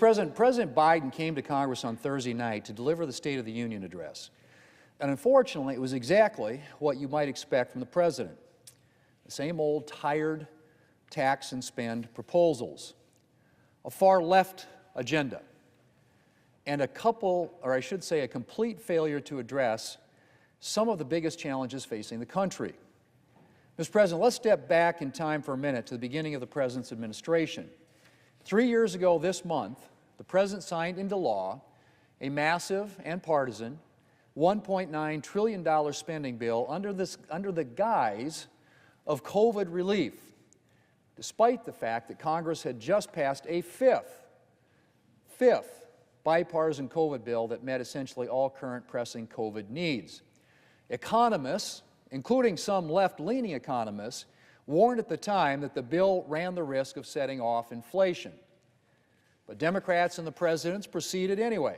President Biden came to Congress on Thursday night to deliver the State of the Union address. And unfortunately, it was exactly what you might expect from the president. The same old tired tax and spend proposals, a far left agenda, and a complete failure to address some of the biggest challenges facing the country. Mr. President, let's step back in time for a minute to the beginning of the President's administration. 3 years ago this month, the President signed into law a massive and partisan $1.9 trillion spending bill under the guise of COVID relief, despite the fact that Congress had just passed a fifth bipartisan COVID bill that met essentially all current pressing COVID needs. Economists, including some left-leaning economists, warned at the time that the bill ran the risk of setting off inflation. But Democrats and the presidents proceeded anyway.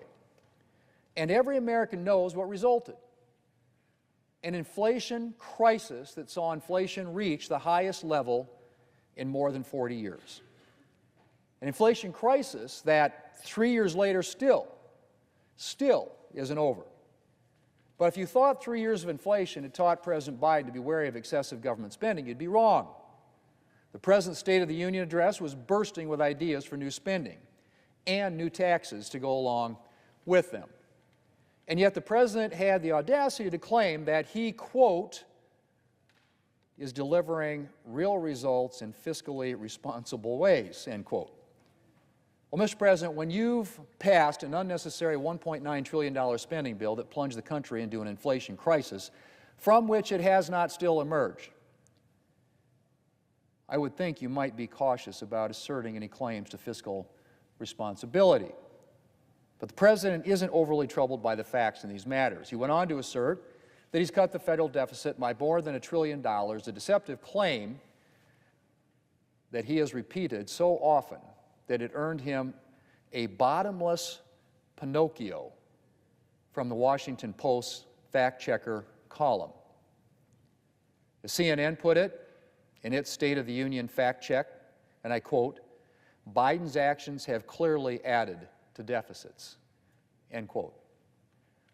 And every American knows what resulted: an inflation crisis that saw inflation reach the highest level in more than 40 years. An inflation crisis that 3 years later still isn't over. But if you thought 3 years of inflation had taught President Biden to be wary of excessive government spending, you'd be wrong. The President's State of the Union address was bursting with ideas for new spending and new taxes to go along with them. And yet the President had the audacity to claim that he, quote, is delivering real results in fiscally responsible ways, end quote. Well, Mr. President, when you've passed an unnecessary $1.9 trillion spending bill that plunged the country into an inflation crisis from which it has not still emerged, I would think you might be cautious about asserting any claims to fiscal responsibility. But the President isn't overly troubled by the facts in these matters. He went on to assert that he's cut the federal deficit by more than $1 trillion, a deceptive claim that he has repeated so often that it earned him a bottomless Pinocchio from the Washington Post's fact-checker column. As CNN put it in its State of the Union fact-check, and I quote, "Biden's actions have clearly added to deficits," end quote.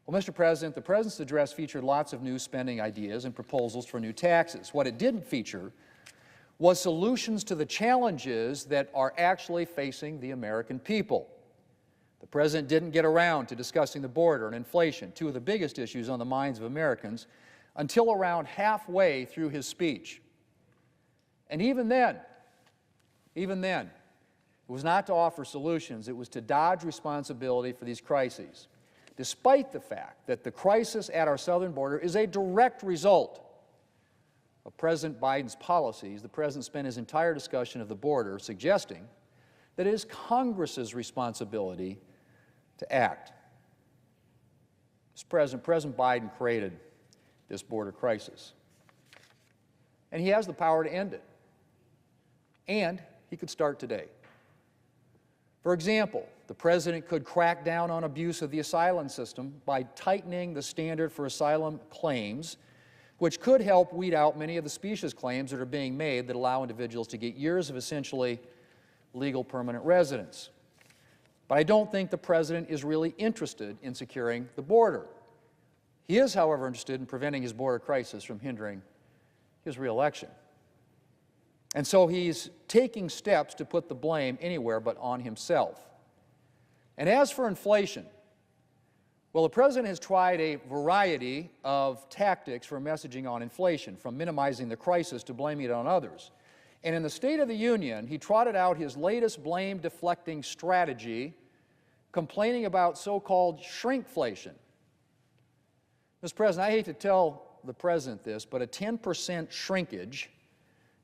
Well, Mr. President, the President's address featured lots of new spending ideas and proposals for new taxes. What it didn't feature was solutions to the challenges that are actually facing the American people. The President didn't get around to discussing the border and inflation, two of the biggest issues on the minds of Americans, until around halfway through his speech. And even then, it was not to offer solutions, it was to dodge responsibility for these crises, despite the fact that the crisis at our southern border is a direct result of President Biden's policies. The President spent his entire discussion of the border suggesting that it is Congress's responsibility to act. Mr. President, President Biden created this border crisis, and he has the power to end it, and he could start today. For example, the President could crack down on abuse of the asylum system by tightening the standard for asylum claims, which could help weed out many of the specious claims that are being made that allow individuals to get years of essentially legal permanent residence. But I don't think the President is really interested in securing the border. He is, however, interested in preventing his border crisis from hindering his reelection. And so he's taking steps to put the blame anywhere but on himself. And as for inflation, well, the President has tried a variety of tactics for messaging on inflation, from minimizing the crisis to blaming it on others. And in the State of the Union, he trotted out his latest blame-deflecting strategy, complaining about so-called shrinkflation. Mr. President, I hate to tell the President this, but a 10% shrinkage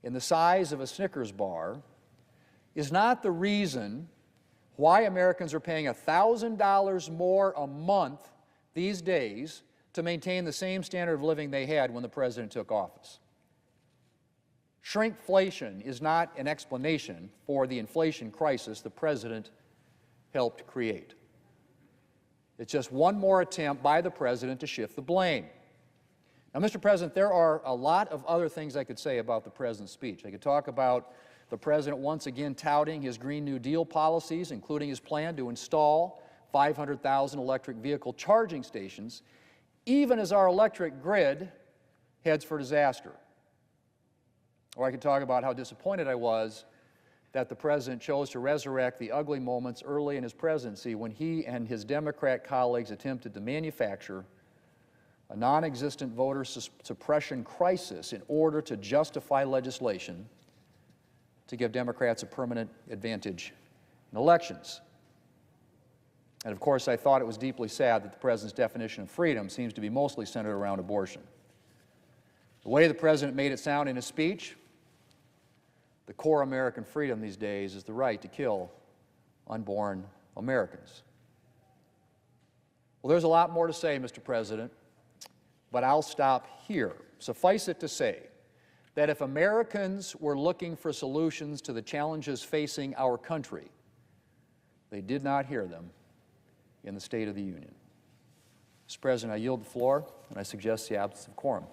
in the size of a Snickers bar is not the reason why Americans are paying $1,000 more a month these days to maintain the same standard of living they had when the President took office. Shrinkflation is not an explanation for the inflation crisis the President helped create. It's just one more attempt by the President to shift the blame. Now, Mr. President, there are a lot of other things I could say about the President's speech. I could talk about The President once again touting his Green New Deal policies, including his plan to install 500,000 electric vehicle charging stations, even as our electric grid heads for disaster. Or I could talk about how disappointed I was that the President chose to resurrect the ugly moments early in his presidency when he and his Democrat colleagues attempted to manufacture a non-existent voter suppression crisis in order to justify legislation to give Democrats a permanent advantage in elections. And of course, I thought it was deeply sad that the President's definition of freedom seems to be mostly centered around abortion. The way the President made it sound in his speech, the core American freedom these days is the right to kill unborn Americans. Well, there's a lot more to say, Mr. President, but I'll stop here. Suffice it to say that if Americans were looking for solutions to the challenges facing our country, they did not hear them in the State of the Union. Mr. President, I yield the floor, and I suggest the absence of quorum.